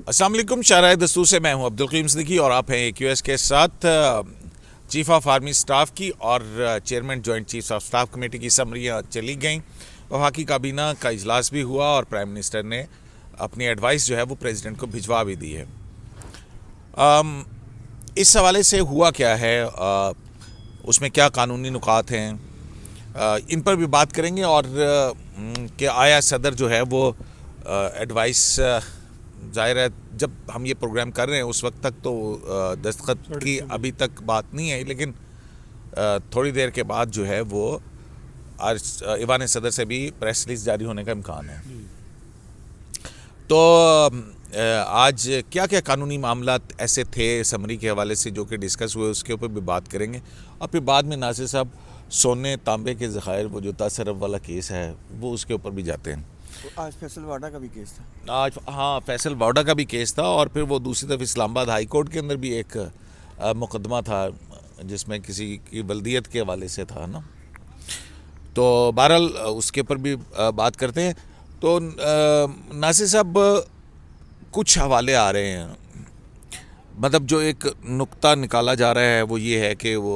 अस्सलाम वालेकुम। शाहराह दस्तूर से मैं हूं अब्दुल क़य्यूम सिद्दीकी और आप हैं AQS के साथ। चीफ ऑफ आर्मी स्टाफ की और chairman joint chief of staff committee की समरियाँ चली गईं। वफाकी काबीना का इजलास भी हुआ और प्राइम मिनिस्टर ने अपनी एडवाइस जो है वो प्रेसिडेंट को भिजवा भी दी है। इस हवाले से हुआ क्या है, उसमें क्या कानूनी नुकात हैं, इन पर भी बात करेंगे। और कि आया सदर जो है वो एडवाइस, ज़ाहिर है जब हम ये प्रोग्राम कर रहे हैं उस वक्त तक तो दस्तखत की अभी तक बात नहीं है, लेकिन थोड़ी देर के बाद जो है वो आज ईवान सदर से भी प्रेस रिलीज जारी होने का इम्कान है। तो आज क्या क्या कानूनी मामला ऐसे थे समरी के हवाले से जो कि डिस्कस हुए, उसके ऊपर भी बात करेंगे। और फिर बाद में नासिर साहब सोने तांबे के ज़खायर, वो जो तासरफ वाला केस है, वो उसके ऊपर भी जाते हैं। आज फैसल वाडा का भी केस था। आज हाँ, फैसल वाडा का भी केस था। और फिर वो दूसरी तरफ इस्लामाबाद हाई कोर्ट के अंदर भी एक मुकदमा था जिसमें किसी की बल्दियत के हवाले से था ना। तो बहरहाल उसके ऊपर भी बात करते हैं। तो नासिर साहब, कुछ हवाले आ रहे हैं, मतलब जो एक नुक्ता निकाला जा रहा है वो ये है कि वो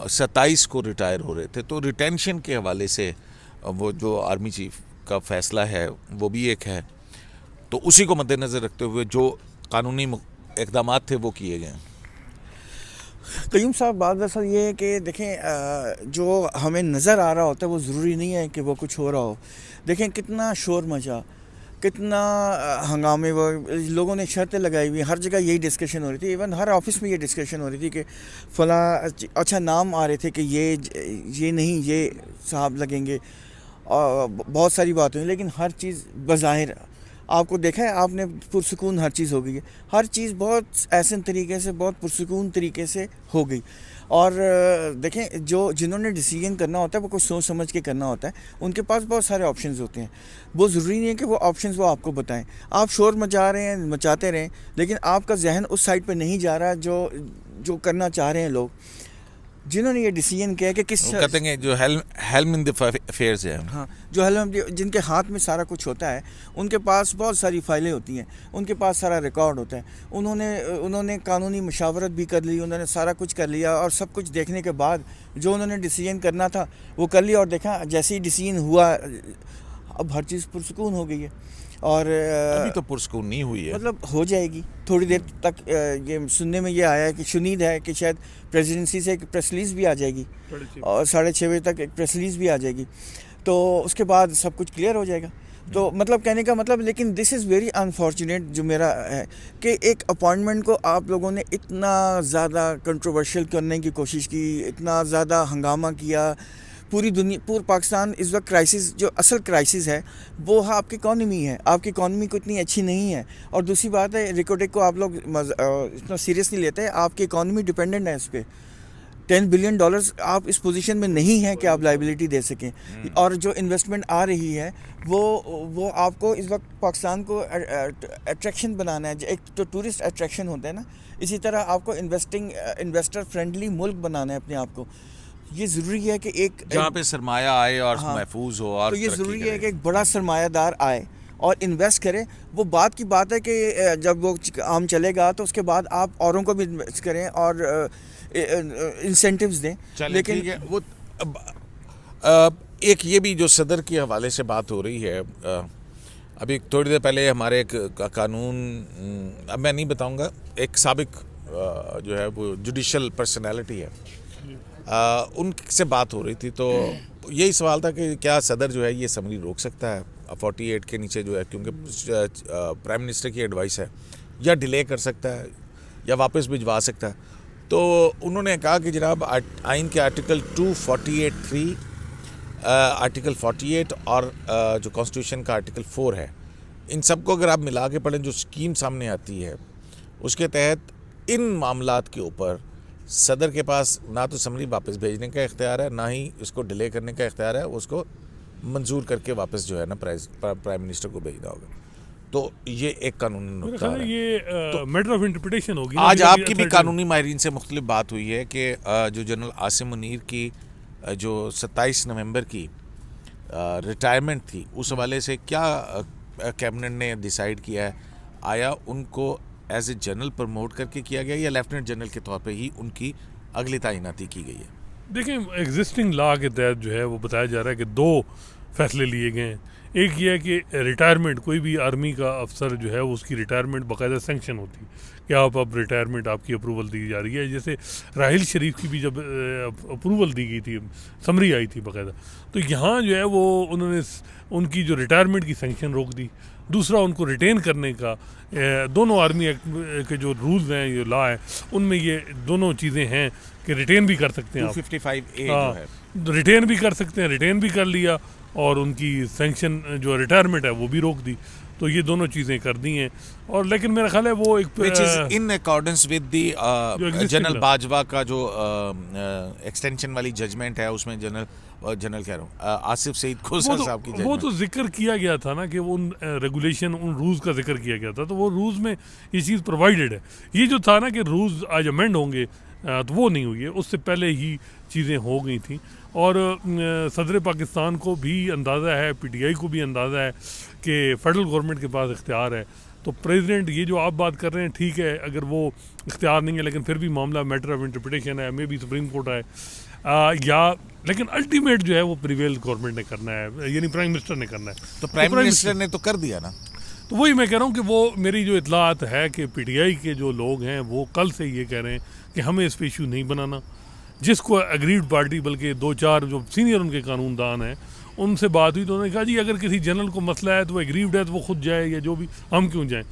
27 को रिटायर हो रहे थे। तो रिटेंशन के हवाले से वो जो आर्मी चीफ का फैसला है वो भी एक है। तो उसी को मद्देनज़र रखते हुए जो कानूनी इक़दाम थे वो किए गए। कयूम साहब, बात दरअसल ये है कि देखें, जो हमें नज़र आ रहा होता है वो ज़रूरी नहीं है कि वो कुछ हो रहा हो। देखें कितना शोर मचा, कितना हंगामे, वो लोगों ने शर्तें लगाई हुई, हर जगह यही डिस्कशन हो रही थी। इवन हर ऑफिस में ये डिस्कशन हो रही थी कि फ़ला अच्छा नाम आ रहे थे कि ये नहीं, ये साहब लगेंगे, और बहुत सारी बातें हुई। लेकिन हर चीज़ बज़ाहिर आपको देखा है आपने, पुरसुकून हर चीज़ हो गई है। हर चीज़ बहुत एहसन तरीके से, बहुत पुरसुकून तरीके से हो गई। और देखें, जिन्होंने डिसीजन करना होता है वो कुछ सोच समझ के करना होता है। उनके पास बहुत सारे ऑप्शंस होते हैं। वो ज़रूरी नहीं है कि वो ऑप्शंस वो आपको बताएं। आप शोर मचा रहे हैं, मचाते रहें, लेकिन आपका जहन उस साइड पे नहीं जा रहा जो करना चाह रहे हैं लोग, जिन्होंने ये डिसीजन किया कि किस कहते हैं जो हेल्म इन द अफेयर्स है। हाँ, जो हेल्म, जिनके हाथ में सारा कुछ होता है, उनके पास बहुत सारी फाइलें होती हैं, उनके पास सारा रिकॉर्ड होता है। उन्होंने कानूनी मशावरत भी कर ली, उन्होंने सारा कुछ कर लिया, और सब कुछ देखने के बाद जो उन्होंने डिसीजन करना था वो कर लिया। और देखा जैसे ही डिसीजन हुआ, अब हर चीज़ पुरसुकून हो गई है। और अभी तो पुरस्कून नहीं हुई है, मतलब हो जाएगी थोड़ी देर तक। ये सुनने में ये आया है कि शुनीद है कि शायद प्रेसिडेंसी से एक प्रेस रिलीज़ भी आ जाएगी और 6:30 बजे तक एक प्रेस रिलीज़ भी आ जाएगी। तो उसके बाद सब कुछ क्लियर हो जाएगा। तो मतलब कहने का मतलब, लेकिन दिस इज़ वेरी अनफॉर्चुनेट जो मेरा है कि एक अपॉइंटमेंट को आप लोगों ने इतना ज़्यादा कंट्रोवर्शियल करने की कोशिश की, इतना ज़्यादा हंगामा किया। पूरे पाकिस्तान इस वक्त क्राइसिस, जो असल क्राइसिस है वो आपकी इकॉनमी है। आपकी इकॉनमी को इतनी अच्छी नहीं है। और दूसरी बात है, रिकोटेक को आप लोग इतना सीरियसली लेते हैं। आपकी इकॉनमी डिपेंडेंट है इस पर। $10 बिलियन आप इस पोजीशन में नहीं है कि आप लाइबिलिटी दे सकें। और जो इन्वेस्टमेंट आ रही है वो आपको इस वक्त पाकिस्तान को अट्रैक्शन बनाना है। एक तो टूरिस्ट अट्रैक्शन होता है ना, इसी तरह आपको इन्वेस्टर फ्रेंडली मुल्क बनाना है अपने आप को। ये ज़रूरी है कि जहाँ पे सरमाया आए और हाँ, महफूज हो। और तो ये ज़रूरी है कि एक बड़ा सरमायादार आए और इन्वेस्ट करे। वो बात की बात है कि जब वो काम चलेगा तो उसके बाद आप औरों को भी इन्वेस्ट करें और इंसेंटिव्स दें। लेकिन वो एक ये भी जो सदर के हवाले से बात हो रही है, अभी थोड़ी देर पहले हमारे एक कानून, अब मैं नहीं बताऊंगा, एक साबिक जो है वो जुडिशल पर्सनैलिटी है, उनसे बात हो रही थी। तो यही सवाल था कि क्या सदर जो है ये समरी रोक सकता है 48 के नीचे जो है, क्योंकि प्राइम मिनिस्टर की एडवाइस है, या डिले कर सकता है या वापस भिजवा सकता है। तो उन्होंने कहा कि जनाब, आइन के आर्टिकल 248(3), आर्टिकल 48 और जो कॉन्स्टिट्यूशन का आर्टिकल 4 है, इन सब को अगर आप मिला के पढ़ें, जो स्कीम सामने आती है उसके तहत इन मामलात के ऊपर सदर के पास ना तो समरी वापस भेजने का इख्तियार है, ना ही इसको डिले करने का इख्तियार है। उसको मंजूर करके वापस जो है ना प्राइम मिनिस्टर को भेजना होगा। तो ये एक कानूनी नुक्ता है। ये तो मैटर ऑफ इंटरप्रिटेशन होगी। आज आपकी भी कानूनी माहिरीन से मुख्तलिफ बात हुई है कि जो जनरल आसिम मुनीर की जो 27 नवंबर की रिटायरमेंट थी, उस हवाले से क्या कैबिनेट ने डिसाइड किया है। आया उनको एज ए जनरल प्रमोट करके किया गया या लेफ्टिनेंट जनरल के तौर पे ही उनकी अगली तैनाती की गई है? देखें, एग्जिस्टिंग लॉ के तहत जो है वो बताया जा रहा है कि 2 फैसले लिए गए हैं। एक ये है कि रिटायरमेंट, कोई भी आर्मी का अफसर जो है उसकी रिटायरमेंट बाकायदा सेंक्शन होती है कि आप अब रिटायरमेंट, आपकी अप्रूवल दी जा रही है। जैसे राहिल शरीफ की भी जब अप्रूवल दी गई थी, समरी आई थी बाकायदा, तो यहाँ जो है वो उन्होंने उनकी जो रिटायरमेंट की सेंक्शन रोक दी। दूसरा, उनको रिटेन करने का दोनों आर्मी एक्ट के जो रूल्स हैं, ये लॉ है, उनमें ये दोनों चीज़ें हैं कि रिटेन भी कर सकते हैं आप। 255A जो हाँ, है, रिटेन भी कर सकते हैं, रिटेन भी कर लिया और उनकी सेंक्शन जो रिटायरमेंट है वो भी रोक दी। तो ये दोनों चीज़ें कर दी हैं। और लेकिन मेरा ख्याल है वो एक which is in accordance with the general Bajwa का जो एक्सटेंशन वाली जजमेंट है, उसमें जनरल कह रहा हूँ आसिफ सईद खोसर साहब की वो तो जिक्र किया गया था ना कि वो उन रेगुलेशन, उन रूल्स का जिक्र किया गया था, तो वो रूल्स में ये चीज़ प्रोवाइडेड है। ये जो था ना कि रूल्स आज अमेंड होंगे, तो वो नहीं हुई है, उससे पहले ही चीज़ें हो गई थी। और सदर पाकिस्तान को भी अंदाज़ा है, PTI को भी अंदाज़ा है कि फेडरल गवर्नमेंट के पास इख्तियार है। तो प्रेसिडेंट, ये जो आप बात कर रहे हैं, ठीक है, अगर वो इख्तियार नहीं है, लेकिन फिर भी मामला मैटर ऑफ इंटरप्रिटेशन है, मे बी सुप्रीम कोर्ट है, या लेकिन अल्टीमेट जो है वो प्रिवेल गवर्नमेंट ने करना है, यानी प्राइम मिनिस्टर ने करना है। तो प्राइम मिनिस्टर ने तो कर दिया ना। तो वही मैं कह रहा हूँ कि वो मेरी जो इतलात है कि PTI के जो लोग हैं वो कल से ये कह रहे हैं कि हमें इस पे इशू नहीं बनाना। जिसको एग्रीड पार्टी, बल्कि 2-4 जो सीनियर उनके कानूनदान हैं, उनसे बात हुई तो उन्होंने कहा जी अगर किसी जनरल को मसला है तो वो एग्रीव्ड है तो वो खुद जाए, या जो भी, हम क्यों जाएं,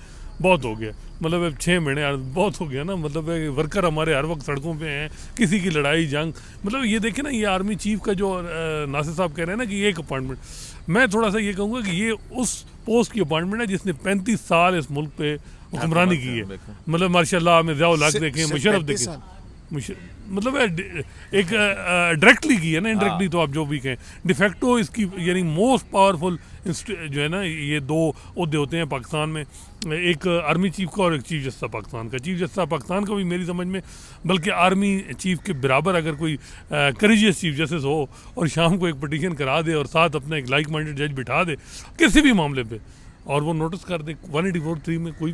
बहुत हो गया। मतलब अब 6 महीने बहुत हो गया ना। मतलब वर्कर हमारे हर वक्त सड़कों पे हैं, किसी की लड़ाई जंग, मतलब ये देखें ना, ये आर्मी चीफ का जो नासिर साहब कह रहे हैं ना कि एक अपॉइंटमेंट, मैं थोड़ा सा ये कहूँगा कि ये उस पोस्ट की अपॉइंटमेंट है जिसने 35 साल इस मुल्क पे हुक्मरानी की है। मतलब माशाल्लाह, में ज़िया-उल हक देखें, मुशर्रफ देखें, मतलब एक डायरेक्टली की है ना, इनडायरेक्टली तो आप जो भी कहें। डिफेक्टो इसकी यानी मोस्ट पावरफुल जो है ना, ये 2 ओहदे होते हैं पाकिस्तान में, एक आर्मी चीफ का और एक चीफ जस्टिस पाकिस्तान का। चीफ जस्टिस पाकिस्तान का भी मेरी समझ में बल्कि आर्मी चीफ के बराबर अगर कोई करेजियस चीफ जस्टिस हो और शाम को एक पटिशन करा दे और साथ अपना एक लाइक माइंडेड जज बिठा दे किसी भी मामले पे, और वो नोटिस कर दे, 184(3) में कोई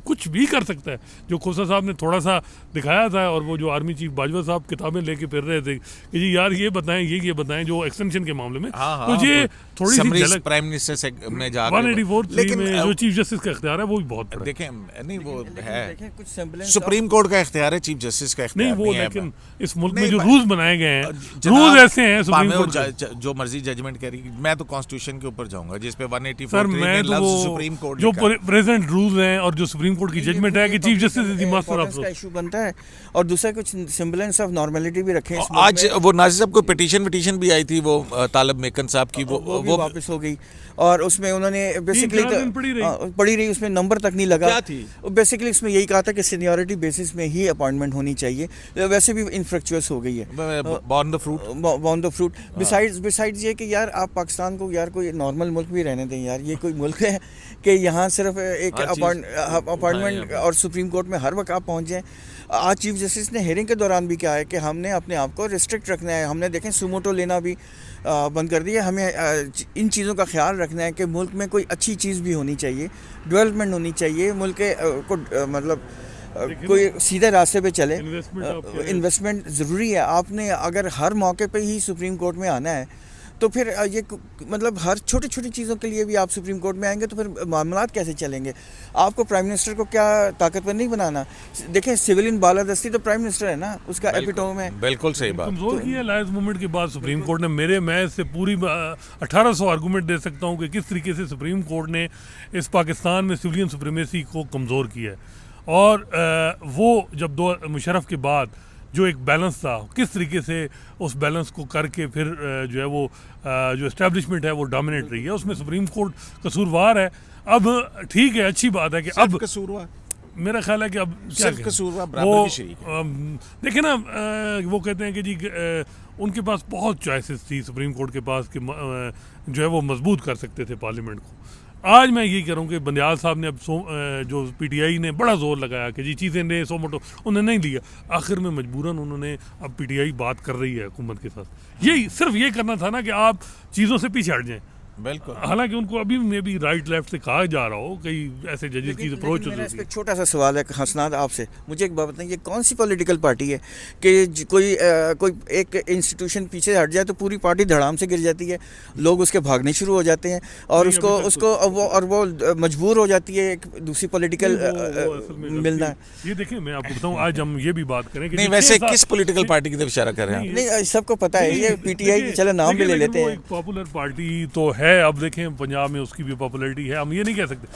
कुछ भी कर सकता है। जो खोसा साहब ने थोड़ा सा दिखाया था, और वो जो आर्मी चीफ बाजवा साहब किताबें लेके फिर रहे थे कि जी यार ये बताएं, ये बताएं, जो एक्सटेंशन के मामले में, तो ये थोड़ी सी झलक प्राइम मिनिस्टर से में जाकर 184(3) में जो चीफ जस्टिस का इख्तियार है वो भी बहुत बड़ा है। देखें, नहीं वो है, कुछ semblance सुप्रीम कोर्ट का इख्तियार है, चीफ जस्टिस का नहीं इख्तियार वो, है। लेकिन इस मुल्क में जो रूल्स बनाए गए हैं, रूल्स ऐसे हैं सुप्रीम कोर्ट जो मर्जी जजमेंट करी, मैं तो कॉन्स्टिट्यूशन के ऊपर जाऊंगा जिस पे 184(3) सर, मैं तो वो सुप्रीम कोर्ट जो प्रेजेंट रूल्स हैं और जो सुप्रीम कोर्ट की जजमेंट है कि chief justice is the master of का इशू बनता है। और दूसरा कुछ semblance ऑफ नॉर्मलिटी भी रखें इस मुल्क आज में। वो नाजिर साहब को पिटीशन भी आई थी, वो तालब मेकन साहब की, वो वापस हो गई, और उसमें उन्होंने बेसिकली पड़ी रही, उसमें नंबर तक नहीं लगा। क्या थी? बेसिकली उसमें यही कहा था कि सीनियरिटी बेसिस में ही अपॉइंटमेंट होनी चाहिए, वैसे भी इनफ्रेक्चुअस हो गई है, बॉर्न द फ्रूट। बिसाइड्स ये कि यार आप पाकिस्तान को यार कोई नॉर्मल मुल्क भी रहने दें यार। ये कोई मुल्क है कि यहाँ सिर्फ एक अपॉइंटमेंट और सुप्रीम कोर्ट में हर वक्त आप पहुँच जाएँ। आज चीफ जस्टिस ने हेयरिंग के दौरान भी कहा है कि हमने अपने आप को रिस्ट्रिक्ट रखना है। हमने देखें सुमोटो लेना भी बंद कर दिया। हमें इन चीज़ों का ख्याल रखना है कि मुल्क में कोई अच्छी चीज़ भी होनी चाहिए, डेवलपमेंट होनी चाहिए, मुल्क के को मतलब कोई सीधे रास्ते पे चले। इन्वेस्टमेंट ज़रूरी है। आपने अगर हर मौके पे ही सुप्रीम कोर्ट में आना है तो फिर ये मतलब हर छोटी छोटी चीज़ों के लिए भी आप सुप्रीम कोर्ट में आएंगे तो फिर मामलात कैसे चलेंगे? आपको प्राइम मिनिस्टर को क्या ताकतवर नहीं बनाना? देखें, सिविलियन बालादस्ती तो प्राइम मिनिस्टर है ना, उसका एपिटोम है। बिल्कुल सही बात। कमजोर किया लायंस मूवमेंट के बाद सुप्रीम कोर्ट ने। मैं इससे पूरी 1800 आर्गूमेंट दे सकता हूँ कि किस तरीके से सुप्रीम कोर्ट ने इस पाकिस्तान में सिविलियन सुप्रीमेसी को कमज़ोर किया है। और वो जब मुशर्रफ के बाद जो एक बैलेंस था, किस तरीके से उस बैलेंस को करके फिर जो है वो जो एस्टेब्लिशमेंट है वो डोमिनेट रही है, उसमें सुप्रीम कोर्ट कसूरवार है। अब ठीक है, अच्छी बात है कि अब कसूरवार, मेरा ख्याल है कि अब क्या कसूरवार वो बराबर की शरीक है। देखें ना, वो कहते हैं कि जी उनके पास बहुत चॉइसेस थी सुप्रीम कोर्ट के पास कि जो है वो मजबूत कर सकते थे पार्लियामेंट को। आज मैं यही कह रहा हूँ कि बंदियाल साहब ने अब जो PTI ने बड़ा जोर लगाया कि जी चीज़ें ने सो मोटो उन्होंने नहीं लिया। आखिर में मजबूरन उन्होंने, अब PTI बात कर रही है हुकूमत के साथ, यही सिर्फ ये करना था ना कि आप चीज़ों से पीछे हट जाएं। बिल्कुल। हालांकि उनको अभी मे भी राइट लेफ्ट से कहा जा रहा हो कई ऐसे जजेस की अप्रोच मेरा इस होती पे है। एक छोटा सा सवाल है हसनाद आपसे, मुझे एक बात बताइए, ये कौन सी पॉलिटिकल पार्टी है कि कोई एक इंस्टीट्यूशन पीछे हट जाए तो पूरी पार्टी धड़ाम से गिर जाती है, लोग उसके भागने शुरू हो जाते हैं और नहीं, उसको अभी तक उसको तो- वो मजबूर हो जाती है एक दूसरी पॉलिटिकल नहीं, वो असल में मिलना। गलती- ये देखिए मैं आपको बताऊं, आज हम ये भी बात करें कि नहीं, जो वैसे 6 साल किस पॉलिटिकल पार्टी की तरफ इशारा कर रहे हैं आप? नहीं सबको पता है, ये पीटीआई की, चलो नाम भी ले लेकिन लेते वो हैं। एक पॉपुलर पार्टी तो है, अब देखें पंजाब में उसकी भी पॉपुलैरिटी है, हम ये नहीं कह सकते,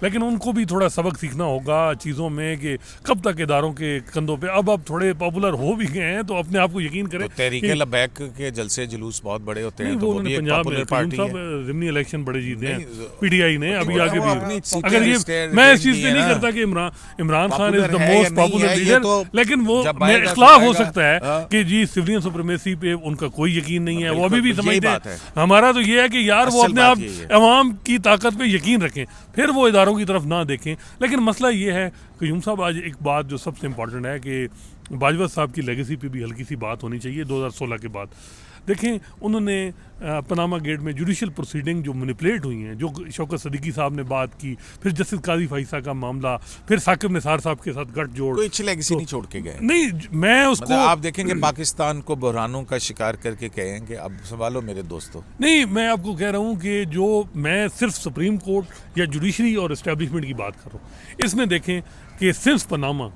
लेकिन उनको भी थोड़ा सबक सीखना होगा चीज़ों में कि कब तक इदारों के कंधों पे अब थोड़े पॉपुलर हो भी गए हैं तो अपने आप को यकीन करें तो तहरीके लबैक के जलसे जुलूस बहुत बड़े होते नहीं, हैं, वो तो वो भी उन्होंने एक पंजाब में पॉपुलर पार्टी है। जिमनी इलेक्शन बड़े जीते हैं नहीं, पीटीआई ने, अभी आगे वो अपनी भी सीटें अगर ये रिस्टेयर मैं इस दी चीज़ पे है नहीं ना। करता कि Imran Khan is popular the है या मोस्ट नहीं पॉपुलर है, ये लीडर, तो लेकिन वो जब में आएगा इख्लाफ तो हो आएगा। सकता है हाँ। कि जी सिविलियन सुप्रीमेसी पे उनका कोई यकीन नहीं है, वो अभी भी बिल्कुल, यही समझते बात हैं। है। हमारा तो ये है कि यार वो असल अपने बात आप यही है। अवाम की ताकत पे यकीन रखें, फिर वो इदारों की तरफ ना देखें। लेकिन मसला ये है कि यूम साहब, आज एक बात जो सबसे इम्पोर्टेंट है कि बाजवा साहब की लेगेसी पे भी हल्की सी बात होनी चाहिए 2016 के बाद। देखें उन्होंने पनामा गेट में जुडिशल प्रोसीडिंग जो मैनिपुलेट हुई हैं, जो शौकत सदीकी साहब ने बात की, फिर जस्टिस काजी फाइसा का मामला, फिर साकिब निसार साहब के साथ गठजोड़, कोई अच्छी लेगेसी नहीं छोड़ के गए। नहीं मैं उसको मतलब आप देखेंगे पाकिस्तान को बहरानों का शिकार करके कहेंगे अब संभालो मेरे दोस्तों। नहीं, मैं आपको कह रहा हूँ कि जो मैं सिर्फ सुप्रीम कोर्ट या जुडिशरी और इस्टेब्लिशमेंट की बात कर रहा हूँ, इसमें देखें कि सिंस पनामा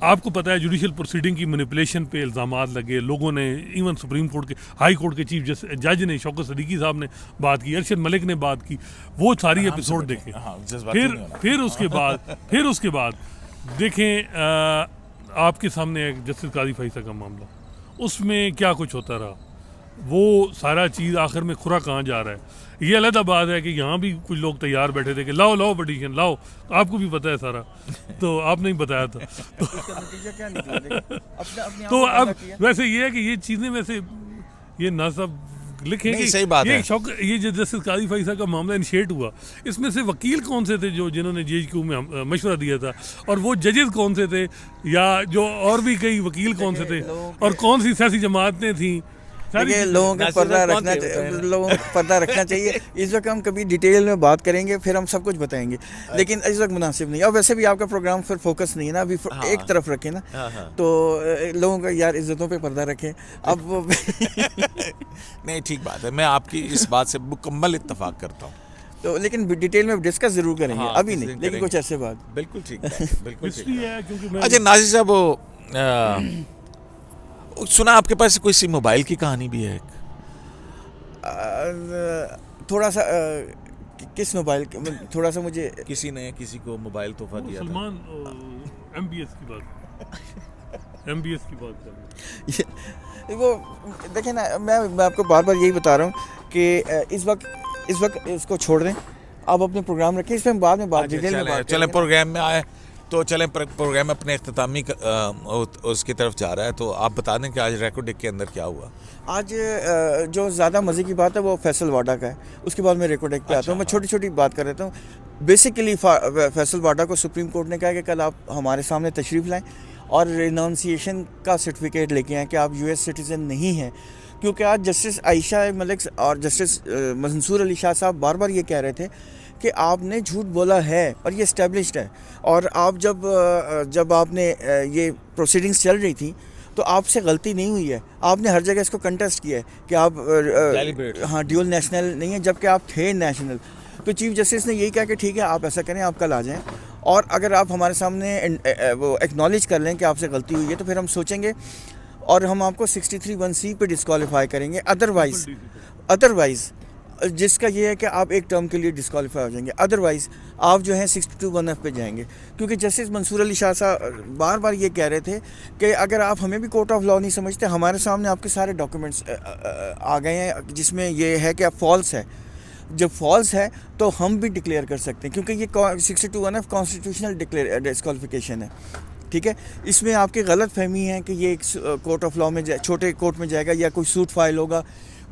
आपको पता है जुडिशल प्रोसीडिंग की मैनिपुलेशन पे इल्ज़ामात लगे, लोगों ने इवन सुप्रीम कोर्ट के हाई कोर्ट के चीफ जज ने शौकत सदीकी साहब ने बात की, अरशद मलिक ने बात की, वो सारी एपिसोड देखें। हाँ, जज्बाती नहीं होना। फिर उसके बाद देखें आपके सामने एक जस्टिस काजी फाइसा का मामला, उसमें क्या कुछ होता रहा, वो सारा चीज़ आखिर में खुरा कहाँ जा रहा है। ये अलग बात है कि यहाँ भी कुछ लोग तैयार बैठे थे कि लाओ लाओ पिटीशन लाओ, आपको भी पता है सारा, तो आपने ही बताया था। तो अब वैसे ये है कि ये चीज़ें वैसे ये ना सब लिखें नहीं, कि सही बात है। ये जो जस्टिस काजी फाइसा का मामला इनिशिएट हुआ, इसमें से वकील कौन से थे जो जिन्होंने जेएचक्यू में मशवरा दिया था, और वो जजेस कौन से थे, या जो और भी कई वकील कौन से थे, और कौन सी सियासी जमातें थी। देखिए लोगों का पर्दा रखना चाहिए। इस वक्त हम कभी डिटेल में बात करेंगे, फिर हम सब कुछ बताएंगे, लेकिन इस वक्त मुनासिब नहीं। और वैसे भी आपका प्रोग्राम फिर फोकस नहीं है ना, अभी एक तरफ रखें ना, तो लोगों का यार इज्जतों पे पर्दा रखें अब। नहीं, ठीक बात है, मैं आपकी इस बात से मुकम्मल इत्तेफाक करता हूँ। तो लेकिन डिटेल में डिस्कस जरूर करेंगे, हाँ, अभी नहीं, लेकिन कुछ ऐसे बात। बिल्कुल ठीक बात, बिल्कुल ठीक इसलिए बात। है क्योंकि मैं अच्छा नाज़िर साहब, वो सुना आपके पास कोई सी मोबाइल की कहानी भी है? थोड़ा सा किस मोबाइल, थोड़ा सा मुझे किसी ने किसी को मोबाइल तोहफा दिया था? सलमान एमबीएस की बात एमबीएस की बात कर रहा हूं। वो देखें ना, मैं आपको बार बार यही बता रहा हूँ कि इस वक्त इसको छोड़ दें, आप अपने प्रोग्राम रखें, इस पर हम बाद में बात डिटेल में बात चलें प्रोग्राम में आए तो चलें प्रोग्राम अपने इख्तितामी उसकी तरफ जा रहा है, तो आप बता दें कि आज रेकॉर्ड के अंदर क्या हुआ। आज जो ज़्यादा मज़े की बात है वो फैसल वाडा का है, उसके बाद मैं रेकॉर्ड पे आता हूँ। मैं छोटी छोटी बात कर देता हूँ। बेसिकली फैसल वाडा को सुप्रीम कोर्ट ने कहा कि कल आप हमारे सामने तशरीफ़ लाएँ और रिनाउंसिएशन का सर्टिफिकेट लेके आएँ कि आप यूएस सिटीज़न नहीं हैं, क्योंकि आज जस्टिस आयशा मलिक और जस्टिस मंसूर अली शाह साहब बार बार ये कह रहे थे कि आपने झूठ बोला है और ये इस्टेब्लिश्ड है, और आप जब आपने ये प्रोसीडिंग्स चल रही थी तो आपसे गलती नहीं हुई है, आपने हर जगह इसको कंटेस्ट किया है कि आप हाँ ड्यूल नेशनल नहीं है, जबकि आप थे नेशनल। तो चीफ जस्टिस ने यही कहा कि ठीक है आप ऐसा करें, आप कल आ जाएं, और अगर आप हमारे सामने वो एक्नॉलेज कर लें कि आपसे गलती हुई है तो फिर हम सोचेंगे और हम आपको 63(1)(c) पे डिस्क्वालीफाई करेंगे। अदरवाइज़ जिसका ये है कि आप एक टर्म के लिए डिस्क्वालीफाई हो जाएंगे, अदरवाइज़ आप जो है 62(1)(f) पे जाएंगे, क्योंकि जस्टिस मंसूर अली शाह साहब बार बार ये कह रहे थे कि अगर आप हमें भी कोर्ट ऑफ लॉ नहीं समझते, हमारे सामने आपके सारे डॉक्यूमेंट्स आ गए हैं जिसमें ये है कि आप फॉल्स है, जब फॉल्स है तो हम भी डिक्लेयर कर सकते हैं, क्योंकि ये 62(1)(f) कॉन्स्टिट्यूशनल डिस्क्वालिफिकेशन है, ठीक है। इसमें आपकी गलत फहमी है कि ये एक कोर्ट ऑफ लॉ में छोटे कोर्ट में जाएगा या कोई सूट फाइल होगा,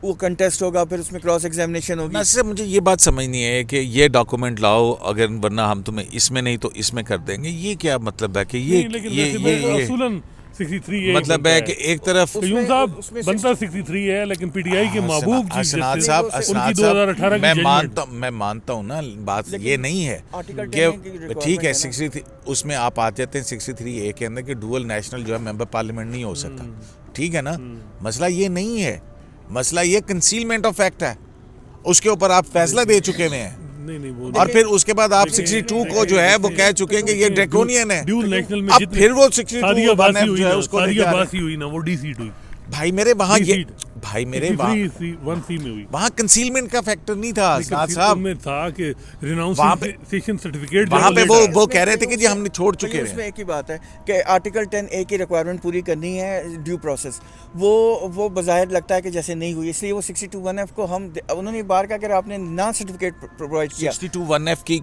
वो कंटेस्ट होगा, फिर उसमें क्रॉस एग्जामिनेशन होगी। वैसे मुझे ये बात समझनी है कि ये डॉक्यूमेंट लाओ, अगर वरना हम तुम्हें इसमें नहीं तो इसमें कर देंगे, ये क्या मतलब है कि ये लेकिन ये वैसे ये असूलन 63A मतलब है कि एक तरफ यूं साहब उसमें बनता 63 है, लेकिन पीटीआई के महबूब चीफ असनाद जस्टिस साहब, उनकी असनाद 2018 साहब, की जजमेंट। मैं मानता हूँ ना, बात लेकिन ये नहीं है आर्टिकल 10 की कि requirement ठीक है है ना। 63 उसमें आप आ जाते हैं 63A के अंदर कि डुअल नेशनल जो है मेंबर पार्लियामेंट नहीं हो सकता, ठीक है ना। मसला ये नहीं है, मसला ये कंसीलमेंट ऑफ फैक्ट है, उसके ऊपर आप फैसला दे चुके हुए हैं नहीं वो और फिर उसके बाद आप 62 को जो है वो कह चुके हैं कि ये ड्रैकोनियन है। ड्यूल नेशनल में अब जितनी फिर वो 62 सारी जो आबादी हुई है ना, उसको सारी लेके आ रहे हैं। आबादी हुई ना, वो डी सीट हुई, भाई मेरे वहाँ डी ये सीट भाई मेरे वहाँ 1C में हुई। वहाँ कंसीलमेंट का फैक्टर नहीं था असनाद साहब। में था कि वहाँ पे- रिनाउंसिएशन सर्टिफिकेट वहाँ पे वो कह रहे थे कि जी हमने छोड़ चुके लेकिन हैं। उसमें एक ही बात है कि आर्टिकल 10A की रिक्वायरमेंट पूरी करनी है, ड्यू प्रोसेस, वो बज़ाहिर लगता है कि जैसे नहीं हुई, इसलिए वो 62(1)F को हम उन्होंने बार का अगर आपने ना सर्टिफिकेट प्रोवाइड किया। 62(1)F की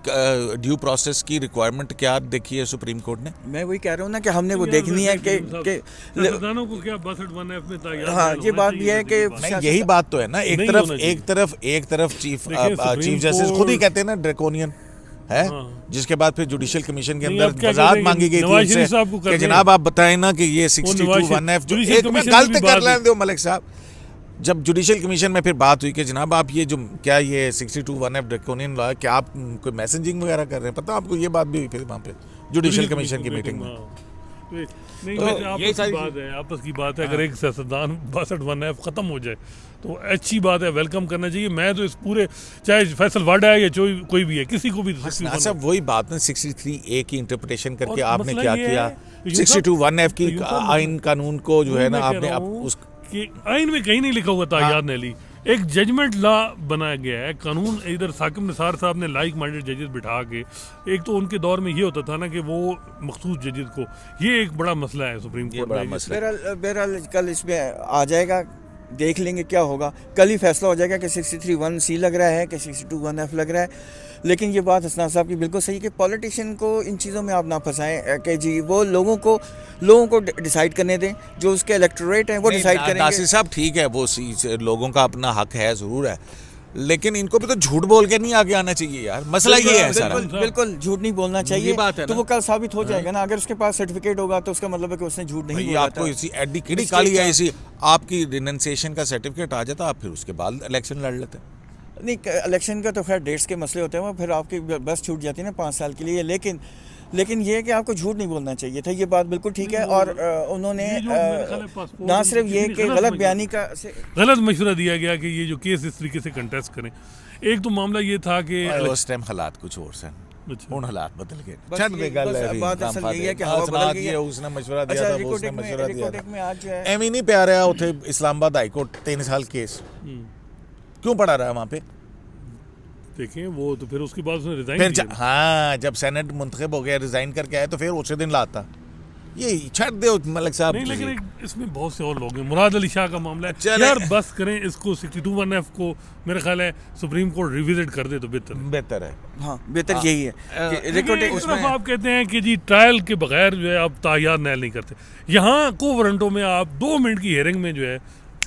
ड्यू प्रोसेस की रिक्वायरमेंट क्या देखी है सुप्रीम कोर्ट ने? मैं वही कह रहा हूँ ना कि हमने वो देखनी है कि सियासतदानों को क्या 62(1)F में तैयार हाँ, ये बात भी है कि नहीं, यही बात तो है ना। नहीं होना चाहिए। एक तरफ चीफ देखिए, सुप्रीम चीफ जस्टिस खुद ही कोर्ट- कहते हैं ना ड्रैकोनियन है, जिसके बाद फिर जुडिशियल कमीशन के नहीं, अंदर अब क्या वजाहत करेंगे? मांगी गई थी नवाज उनसे शरीफ साहब को कर कि रहे जनाब आप बताएं ना कि ये नवाज 62(1)F जो जुडिशियल एक मैं कमीशन गलत की भी कर बात लेने है। दो मलिक साहब, जब जुडिशियल कमीशन में फिर बात हुई कि जनाब आप ये जो क्या ये 62(1)F ड्रैकोनियन लॉ है, क्या आप कोई मैसेजिंग वगैरह कर रहे हैं, पता आपको? ये बात भी हुई फिर वहाँ पे जुडिशियल कमीशन की मीटिंग में। नहीं, तो वैसे यही आपस सारी की बात है, आपस की बात है। अगर एक सियासतदान 62(1)F खत्म हो जाए तो अच्छी बात है, वेलकम करना चाहिए। मैं तो इस पूरे, चाहे फैसल वाडा है या कोई भी है, किसी को भी असनाद साहब वही बात ना, 63A की इंटरप्रिटेशन करके और आपने मसला क्या ये किया? है, यूं साहब- 62(1)F की यूं साहब- आइन कानून को जो है ना मैं कह आपने रहा अब हूं उस कि आइन में कहीं नहीं लिखा हुआ था याद नैली, एक जजमेंट लॉ बनाया गया है कानून। इधर साकिब निसार साहब ने लाइक माइंडेड जजेस बिठा के, एक तो उनके दौर में ये होता था ना कि वो मखसूस जजेस को, ये एक बड़ा मसला है सुप्रीम कोर्ट बड़ा में। मसला बहरहाल कल इसमें आ जाएगा, देख लेंगे क्या होगा। कल ही फैसला हो जाएगा कि 63(1)C लग रहा है कि 62(1)F लग रहा है। लेकिन ये बात हसनाद साहब की बिल्कुल सही कि पॉलिटिशियन को इन चीज़ों में आप ना फंसाएं कि जी वो लोगों को डिसाइड करने दें, जो उसके इलेक्टोरेट हैं वो डिसाइड करेंगे। नासिर साहब ठीक है, वो लोगों का अपना हक है, ज़रूर है, लेकिन इनको भी तो झूठ बोल के नहीं आगे आना चाहिए यार। मसला ये है सारा। बिल्कुल झूठ नहीं बोलना चाहिए, बात है तो ना। वो कल साबित हो जाएगा ना। अगर उसके पास सर्टिफिकेट होगा तो उसका मतलब है कि उसने झूठ नहीं भाई बोला आपको था। इसी एडी किडी Mistake काली है, का- इसी आपकी रिनंसिएशन का सर्टिफिकेट आ जाता, आप फिर उसके बाद इलेक्शन लड़ लेते। नहीं, इलेक्शन का तो खैर डेट्स के मसले होते हैं, वो फिर आपकी बस छूट जाती है ना 5 साल के लिए। लेकिन ये है कि आपको झूठ नहीं बोलना चाहिए था, ये बात बिल्कुल ठीक है। और उन्होंने ये जो मेरे ख्याल है पासपोर्ट ना सिर्फ ये कितनी कि गलत गलत मशवरा- बयानी का गलत मशवरा दिया गया कि ये जो केस इस तरीके से कंटेस्ट करें। एक तो मामला ये था कि उस टाइम हालात कुछ और सन, अच्छा। ਹੁਣ ਹਾਲਾਤ ਬਦਲ ਗਏ। बस ਛੱਡ ये- ਦੇ ਗੱਲ बस है बात असल यही है कि हवा बदल गई है। उसने मशवरा दिया अच्छा, था, वो उसने मशवरा दिया रिकॉर्डिंग था। में आज जो है ਐਵੇਂ ਨਹੀਂ ਪਿਆ ਰਿਹਾ ਉੱਥੇ इस्लामाबाद हाई कोर्ट 3 साल केस क्यों पड़ा रहा वहाँ पे? देखें वो तो फिर उसके बाद उसने रिजाइन फिर किया। हाँ, जब सेनेट मुंतखब हो गया, रिजाइन करके आए, तो फिर उसी दिन लाता। ये छੱਡ दो मलिक साहब। नहीं, लेकिन इसमें बहुत से और लोग हैं। मुराद अली शाह का मामला है चले। यार, बस करें इसको 62(1)F को। मेरे ख्याल है सुप्रीम कोर्ट रिविजिट कर दे तो बेहतर है। बेहतर है। हाँ, बेहतर यही है कि देखिए, रिकॉर्डिंग एक तरफ उसमें आप कहते हैं कि जी ट्रायल के बगैर जो है आप तायार नैल नहीं करते। यहाँ को वारंटों में आप 2 मिनट की हेयरिंग में जो है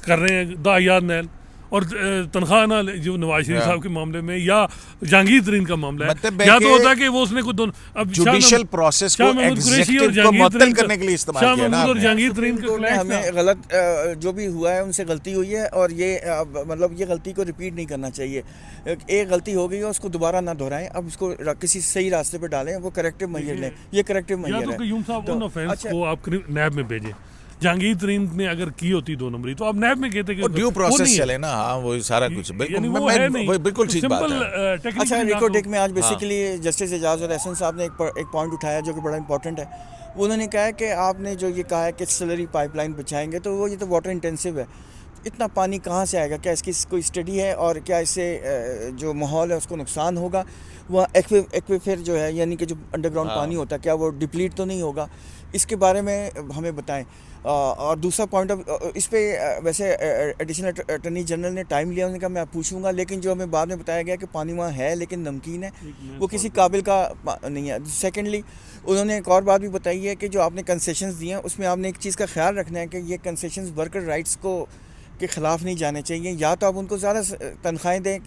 कर रहे हैं तायार नैल, और तनख्वाह ना जो नवाज शरीफ साहब के मामले में या जहांगीर तरीन का मामला है, मतलब या कि तो होता है कि वो उसने कुछ दोनों अब जुडिशियल प्रोसेस को एग्जीक्यूटिव को मुअत्तल करने के लिए इस्तेमाल किया ना और आपने। जहांगीर तरीन का कोर्ट ने clash था। हमें गलत जो भी हुआ है उनसे गलती हुई है, और ये मतलब ये गलती को रिपीट नहीं करना चाहिए। एक गलती हो गई है, उसको दोबारा ना दोहराएं, अब इसको किसी सही रास्ते पे डालें, वो करेक्टिव मैयर लें। ये करेक्टिव या मैयर तो है। कयूम साहब तो- उन ऑफेंस अच्छा, को आप नैब में भेजें। जहांगीर तरीन ने अगर की होती 2 नंबरी तो आप नैब में कहते कि और ड्यू वो प्रोसेस नहीं है। चले ना। हाँ, वो सारा कुछ बिल्कुल यानी वो है नहीं। वो बिल्कुल ठीक बात सिंपल, है। टेक्निकल अच्छा, ना तो- रिकॉर्डिंग में आज बेसिकली जस्टिस एजाज और एहसन साहब ने एक पॉइंट उठाया जो कि बड़ा इंपॉर्टेंट है। उन्होंने कहा है कि आपने जो ये कहा है कि स्लरी पाइपलाइन बिछाएंगे, तो वो ये तो वाटर इंटेंसिव है, इतना पानी कहाँ से आएगा? क्या इसकी कोई स्टडी है? और क्या इससे जो माहौल है उसको नुकसान होगा? वह एक्वीफर जो है, यानी कि जो अंडरग्राउंड पानी होता है, क्या वो डिप्लीट तो नहीं होगा? इसके बारे में हमें बताएं। और दूसरा पॉइंट ऑफ इस पे वैसे एडिशनल अटॉर्नी जनरल ने टाइम लिया, उन्होंने कहा मैं पूछूंगा, लेकिन जो हमें बाद में बताया गया कि पानी वहाँ है लेकिन नमकीन है, वो किसी काबिल का नहीं है। सेकेंडली उन्होंने एक और बात भी बताई है कि जो आपने कंसेशंस दिए हैं उसमें आपने एक चीज़ का ख्याल रखना है कि ये कंसेशंस वर्कर राइट्स को के ख़िलाफ़ नहीं जाने चाहिए। या तो आप उनको ज़्यादा तनख्वाहें दें,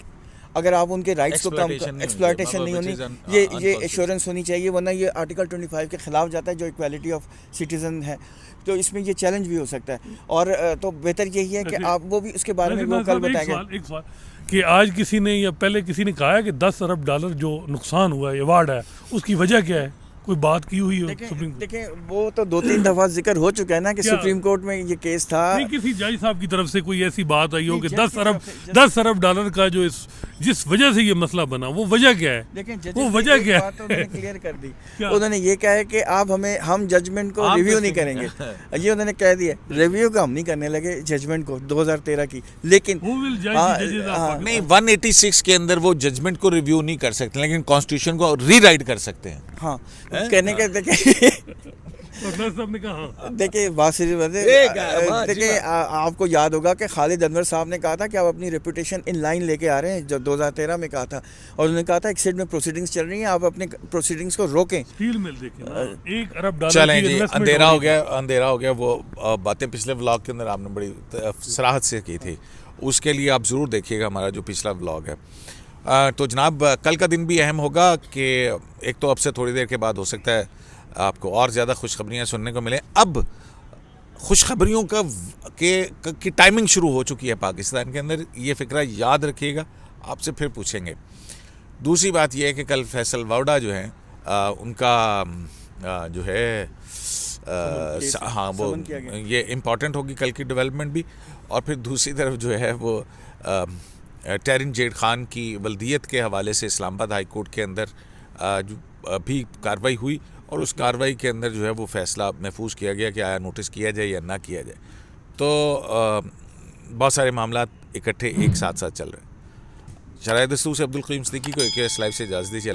अगर आप उनके राइट्स को कम Exploitation नहीं होनी एक्सप्लॉयटेशन चाहिए, नहीं होनी, which is an- ये unconstitutional. एश्योरेंस होनी चाहिए, वरना ये आर्टिकल 25 के खिलाफ जाता है जो इक्वालिटी ऑफ सिटीजन है। तो इसमें ये चैलेंज भी हो सकता है, और तो बेहतर यही है कि अच्छा। आप वो भी उसके बारे में लेकिन वो कल साहब, बताएंगे। एक सवाल कि आज किसी ने या पहले किसी ने कहा है कि 10 अरब डॉलर जो नुकसान हुआ है, अवार्ड है, उसकी वजह क्या है? कोई बात की हुई हो सुप्रीम कोर्ट? देखें वो तो 2-3 दफा जिक्र हो चुका है ना कि क्या? सुप्रीम कोर्ट में ये केस था। नहीं, किसी जज साहब की तरफ से कोई ऐसी बात आई हो नहीं, कि जज 10 की अरब तरफ से- 10 अरब डॉलर का जो जिस वजह से ये मसला बना, वो वजह क्या है? लेकिन जजेस वो ने वजह एक क्या बात तो उन्होंने क्लियर कर दी। क्या? उन्होंने ये कहा है कि आप हम जजमेंट को आप रिव्यू कैसे- नहीं करेंगे। ये उन्होंने कह दिया, रिव्यू का हम नहीं करने लगे जजमेंट को 2013 की। लेकिन Who will judge हाँ, the judges of हाँ, Pakistan? नहीं, 186 के अंदर वो जजमेंट को रिव्यू नहीं कर सकते, लेकिन कॉन्स्टिट्यूशन को रीराइट कर सकते हैं। हाँ कहने के देखिए और नर्स साहब ने कहा हाँ। देखिए बात सीधी बात एक है। बात, देखिए जी आपको याद होगा कि खालिद अनवर साहब ने कहा था कि आप अपनी रेपुटेशन इन लाइन लेके आ रहे हैं, जो 2013 में कहा था, और उन्होंने कहा था एक्सेड में प्रोसीडिंग्स चल रही हैं, आप अपने प्रोसीडिंग्स को रोकें। स्टील मिल देखे ना, 1 अरब डॉलर चलें की जी, investment अंधेरा हो रही। गया, अंधेरा हो गया। वो बातें पिछले व्लॉग के अंदर आपने बड़ी सराहत से की थी, उसके लिए आप ज़रूर देखिएगा हमारा जो पिछला व्लॉग है। तो जनाब, कल का दिन भी अहम होगा कि एक तो अब से थोड़ी देर के बाद हो सकता है आपको और ज़्यादा खुशखबरियाँ सुनने को मिले। अब खुशखबरियों की टाइमिंग शुरू हो चुकी है पाकिस्तान के अंदर, ये फ़िक्रा याद रखिएगा, आपसे फिर पूछेंगे। दूसरी बात यह है कि कल फैसल वाउडा जो हैं उनका जो है हाँ वो समन किया गया। ये इम्पॉर्टेंट होगी कल की डेवलपमेंट भी। और फिर दूसरी तरफ जो है वो टैरिन जेड खान की वल्दियत के हवाले से इस्लामाबाद हाई कोर्ट के अंदर जो भी कार्रवाई हुई, और उस कार्रवाई के अंदर जो है वो फैसला महफूज किया गया कि आया नोटिस किया जाए या ना किया जाए। तो बहुत सारे मामला इकट्ठे एक साथ चल रहे हैं। शराय दस्तूर से अब्दुल करीम सिद्दीकी को एक लाइव से इजाज़त दीजिए।